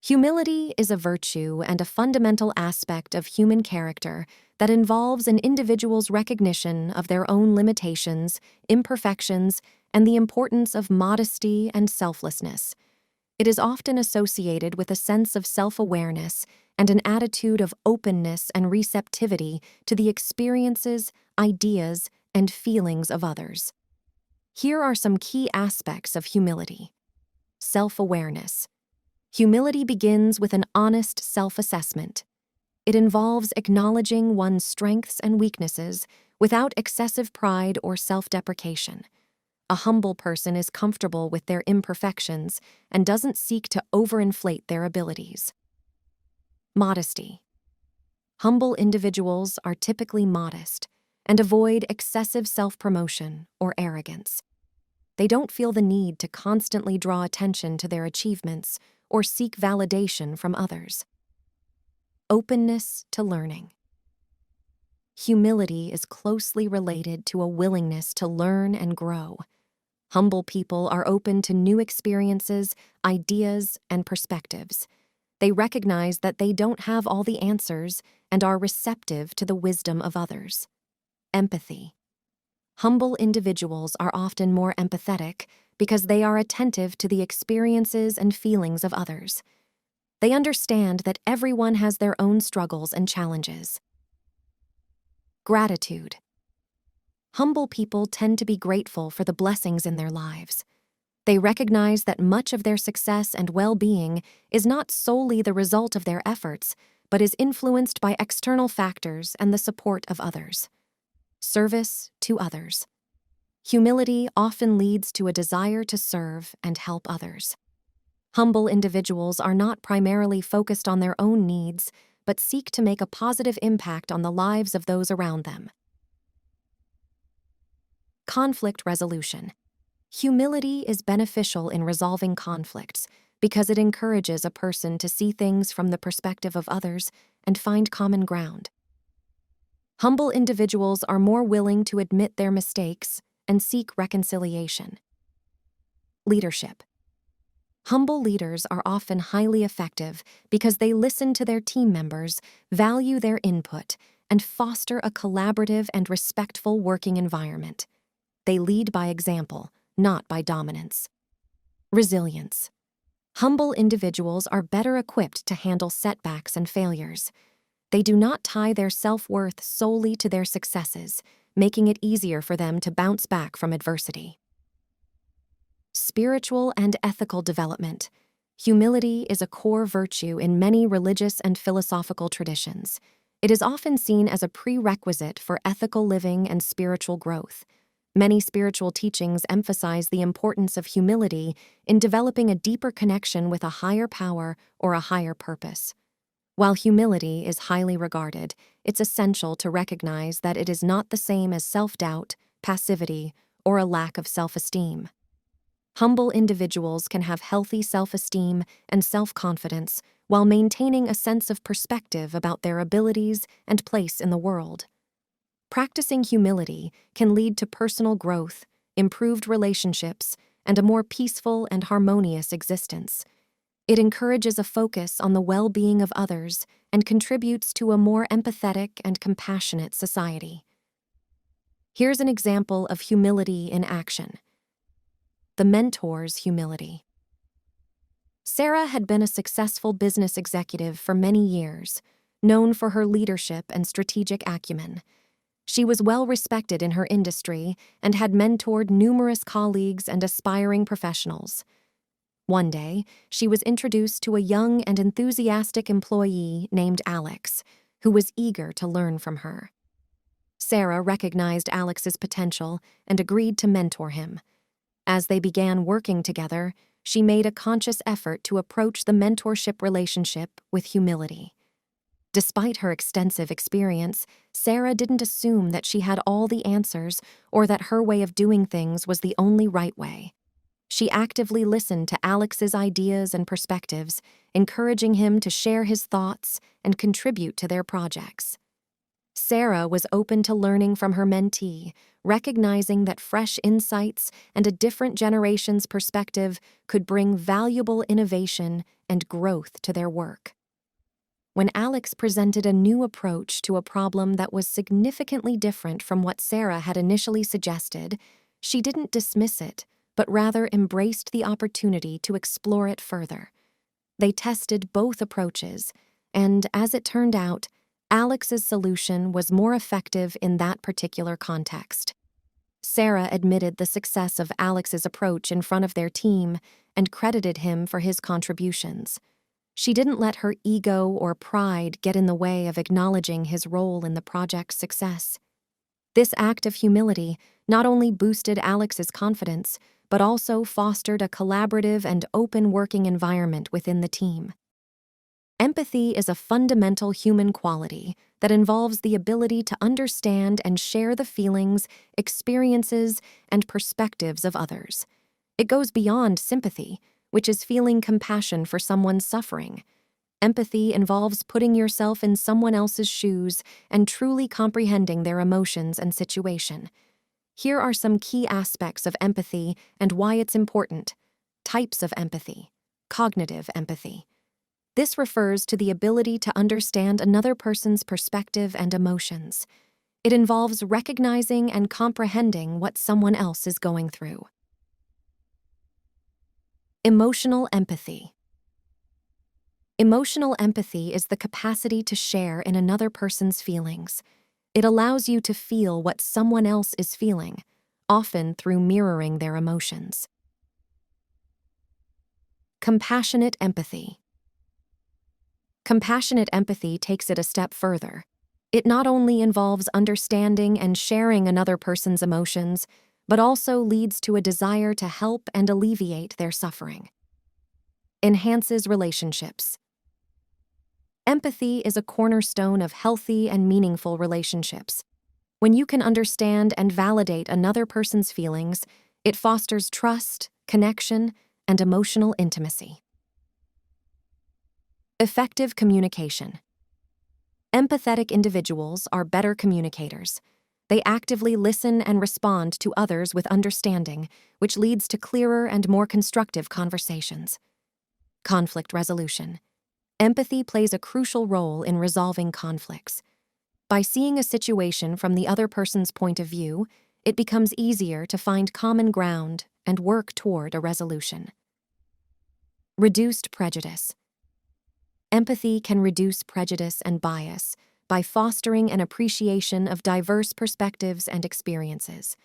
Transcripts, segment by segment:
Humility is a virtue and a fundamental aspect of human character that involves an individual's recognition of their own limitations, imperfections, and the importance of modesty and selflessness. It is often associated with a sense of self-awareness and an attitude of openness and receptivity to the experiences, ideas, and feelings of others. Here are some key aspects of humility. Self-awareness. Humility begins with an honest self-assessment. It involves acknowledging one's strengths and weaknesses without excessive pride or self-deprecation. A humble person is comfortable with their imperfections and doesn't seek to overinflate their abilities. Modesty. Humble individuals are typically modest and avoid excessive self-promotion or arrogance. They don't feel the need to constantly draw attention to their achievements or seek validation from others. Openness to learning. Humility is closely related to a willingness to learn and grow. Humble people are open to new experiences, ideas, and perspectives. They recognize that they don't have all the answers and are receptive to the wisdom of others. Empathy. Humble individuals are often more empathetic because they are attentive to the experiences and feelings of others. They understand that everyone has their own struggles and challenges. Gratitude. Humble people tend to be grateful for the blessings in their lives. They recognize that much of their success and well-being is not solely the result of their efforts, but is influenced by external factors and the support of others. Service to others. Humility often leads to a desire to serve and help others. Humble individuals are not primarily focused on their own needs, but seek to make a positive impact on the lives of those around them. Conflict resolution. Humility is beneficial in resolving conflicts because it encourages a person to see things from the perspective of others and find common ground. Humble individuals are more willing to admit their mistakes and seek reconciliation. Leadership. Humble leaders are often highly effective because they listen to their team members, value their input, and foster a collaborative and respectful working environment. They lead by example, not by dominance. Resilience. Humble individuals are better equipped to handle setbacks and failures. They do not tie their self-worth solely to their successes, making it easier for them to bounce back from adversity. Spiritual and ethical development. Humility is a core virtue in many religious and philosophical traditions. It is often seen as a prerequisite for ethical living and spiritual growth. Many spiritual teachings emphasize the importance of humility in developing a deeper connection with a higher power or a higher purpose. While humility is highly regarded, it's essential to recognize that it is not the same as self-doubt, passivity, or a lack of self-esteem. Humble individuals can have healthy self-esteem and self-confidence while maintaining a sense of perspective about their abilities and place in the world. Practicing humility can lead to personal growth, improved relationships, and a more peaceful and harmonious existence. It encourages a focus on the well-being of others and contributes to a more empathetic and compassionate society. Here's an example of humility in action. The mentor's humility. Sarah had been a successful business executive for many years, known for her leadership and strategic acumen. She was well respected in her industry and had mentored numerous colleagues and aspiring professionals. One day, she was introduced to a young and enthusiastic employee named Alex, who was eager to learn from her. Sarah recognized Alex's potential and agreed to mentor him. As they began working together, she made a conscious effort to approach the mentorship relationship with humility. Despite her extensive experience, Sarah didn't assume that she had all the answers or that her way of doing things was the only right way. She actively listened to Alex's ideas and perspectives, encouraging him to share his thoughts and contribute to their projects. Sarah was open to learning from her mentee, recognizing that fresh insights and a different generation's perspective could bring valuable innovation and growth to their work. When Alex presented a new approach to a problem that was significantly different from what Sarah had initially suggested, she didn't dismiss it, but rather embraced the opportunity to explore it further. They tested both approaches, and as it turned out, Alex's solution was more effective in that particular context. Sarah admitted the success of Alex's approach in front of their team and credited him for his contributions. She didn't let her ego or pride get in the way of acknowledging his role in the project's success. This act of humility not only boosted Alex's confidence, but also fostered a collaborative and open working environment within the team. Empathy is a fundamental human quality that involves the ability to understand and share the feelings, experiences, and perspectives of others. It goes beyond sympathy, which is feeling compassion for someone's suffering. Empathy involves putting yourself in someone else's shoes and truly comprehending their emotions and situation. Here are some key aspects of empathy and why it's important. Types of empathy. Cognitive empathy. This refers to the ability to understand another person's perspective and emotions. It involves recognizing and comprehending what someone else is going through. Emotional empathy. Emotional empathy is the capacity to share in another person's feelings. It allows you to feel what someone else is feeling, often through mirroring their emotions. Compassionate empathy. Compassionate empathy takes it a step further. It not only involves understanding and sharing another person's emotions, but also leads to a desire to help and alleviate their suffering. Enhances relationships. Empathy is a cornerstone of healthy and meaningful relationships. When you can understand and validate another person's feelings, it fosters trust, connection, and emotional intimacy. Effective communication. Empathetic individuals are better communicators. They actively listen and respond to others with understanding, which leads to clearer and more constructive conversations. Conflict resolution. Empathy plays a crucial role in resolving conflicts. By seeing a situation from the other person's point of view, it becomes easier to find common ground and work toward a resolution. Reduced prejudice. Empathy can reduce prejudice and bias by fostering an appreciation of diverse perspectives and experiences.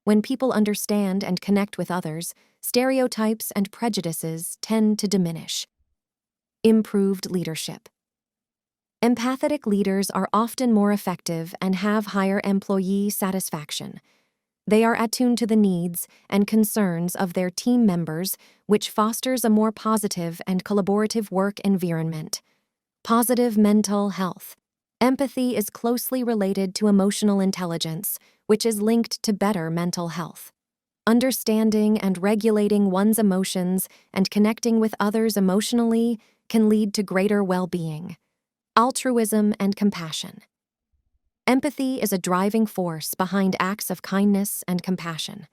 When people understand and connect with others, stereotypes and prejudices tend to diminish. Improved leadership. Empathetic leaders are often more effective and have higher employee satisfaction. They are attuned to the needs and concerns of their team members, which fosters a more positive and collaborative work environment. Positive mental health. Empathy is closely related to emotional intelligence, which is linked to better mental health. Understanding and regulating one's emotions and connecting with others emotionally can lead to greater well-being. Altruism and compassion. Empathy is a driving force behind acts of kindness and compassion.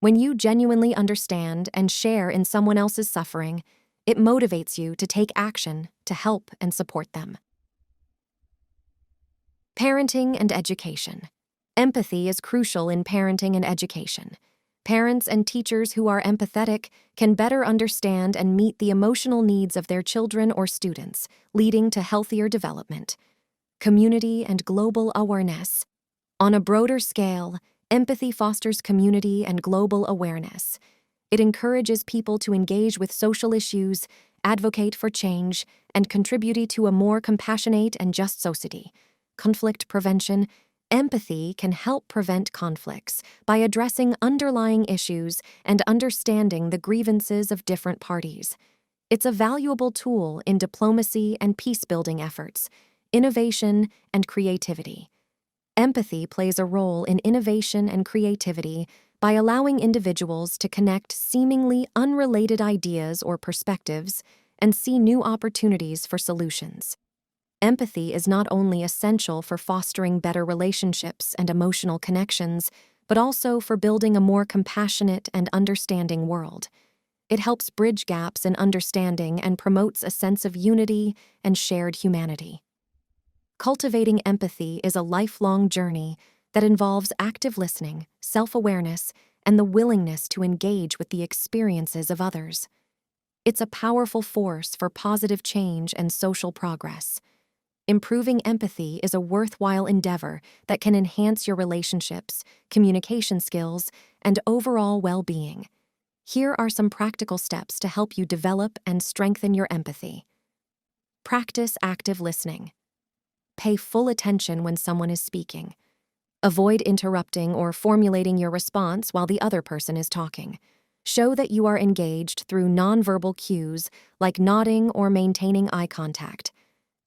When you genuinely understand and share in someone else's suffering, it motivates you to take action to help and support them. Parenting and education. Empathy is crucial in parenting and education. Parents and teachers who are empathetic can better understand and meet the emotional needs of their children or students, leading to healthier development. Community and global awareness. On a broader scale, empathy fosters community and global awareness. It encourages people to engage with social issues, advocate for change, and contribute to a more compassionate and just society. Conflict prevention. Empathy can help prevent conflicts by addressing underlying issues and understanding the grievances of different parties. It's a valuable tool in diplomacy and peace-building efforts, innovation and creativity. Empathy plays a role in innovation and creativity by allowing individuals to connect seemingly unrelated ideas or perspectives and see new opportunities for solutions. Empathy is not only essential for fostering better relationships and emotional connections, but also for building a more compassionate and understanding world. It helps bridge gaps in understanding and promotes a sense of unity and shared humanity. Cultivating empathy is a lifelong journey that involves active listening, self-awareness, and the willingness to engage with the experiences of others. It's a powerful force for positive change and social progress. Improving empathy is a worthwhile endeavor that can enhance your relationships, communication skills, and overall well-being. Here are some practical steps to help you develop and strengthen your empathy. Practice active listening. Pay full attention when someone is speaking. Avoid interrupting or formulating your response while the other person is talking. Show that you are engaged through nonverbal cues like nodding or maintaining eye contact.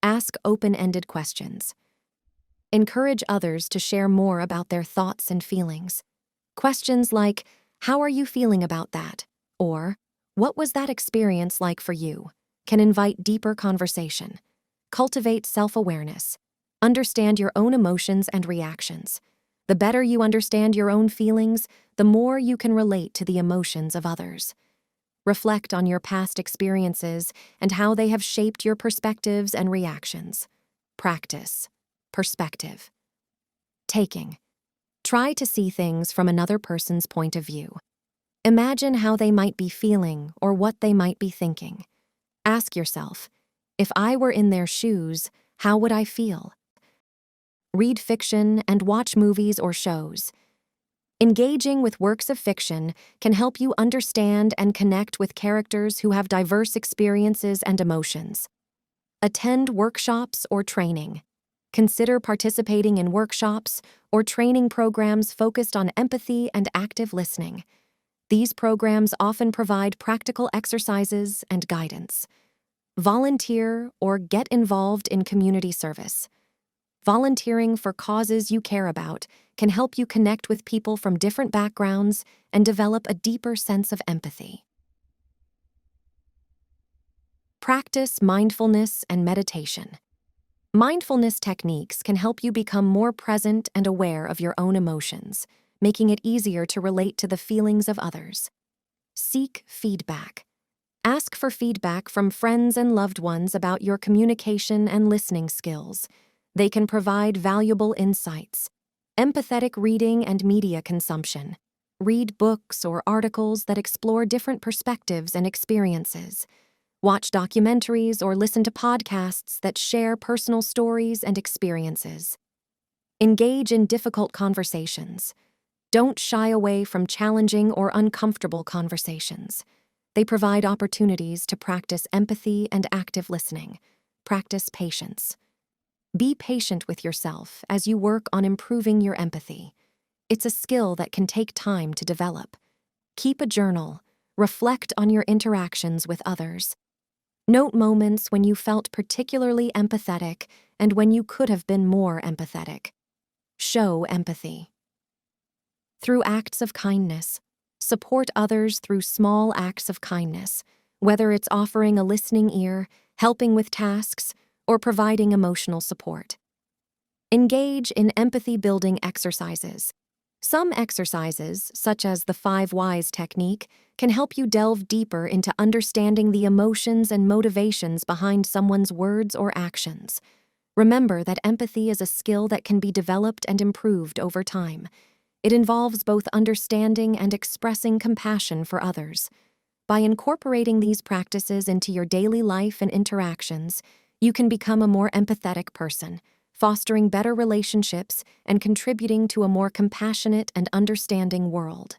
Ask open-ended questions. Encourage others to share more about their thoughts and feelings. Questions like, "How are you feeling about that?" or "What was that experience like for you?" can invite deeper conversation. Cultivate self-awareness. Understand your own emotions and reactions. The better you understand your own feelings, the more you can relate to the emotions of others. Reflect on your past experiences and how they have shaped your perspectives and reactions. Practice perspective. Taking. Try to see things from another person's point of view. Imagine how they might be feeling or what they might be thinking. Ask yourself, if I were in their shoes, how would I feel? Read fiction and watch movies or shows. Engaging with works of fiction can help you understand and connect with characters who have diverse experiences and emotions. Attend workshops or training. Consider participating in workshops or training programs focused on empathy and active listening. These programs often provide practical exercises and guidance. Volunteer or get involved in community service. Volunteering for causes you care about can help you connect with people from different backgrounds and develop a deeper sense of empathy. Practice mindfulness and meditation. Mindfulness techniques can help you become more present and aware of your own emotions, making it easier to relate to the feelings of others. Seek feedback. Ask for feedback from friends and loved ones about your communication and listening skills. They can provide valuable insights. Empathetic reading and media consumption. Read books or articles that explore different perspectives and experiences. Watch documentaries or listen to podcasts that share personal stories and experiences. Engage in difficult conversations. Don't shy away from challenging or uncomfortable conversations. They provide opportunities to practice empathy and active listening. Practice patience. Be patient with yourself as you work on improving your empathy. It's a skill that can take time to develop. Keep a journal. Reflect on your interactions with others. Note moments when you felt particularly empathetic and when you could have been more empathetic. Show empathy. Through acts of kindness. Support others through small acts of kindness, whether it's offering a listening ear, helping with tasks, or providing emotional support. Engage in empathy-building exercises. Some exercises, such as the 5 Whys technique, can help you delve deeper into understanding the emotions and motivations behind someone's words or actions. Remember that empathy is a skill that can be developed and improved over time. It involves both understanding and expressing compassion for others. By incorporating these practices into your daily life and interactions, you can become a more empathetic person, fostering better relationships and contributing to a more compassionate and understanding world.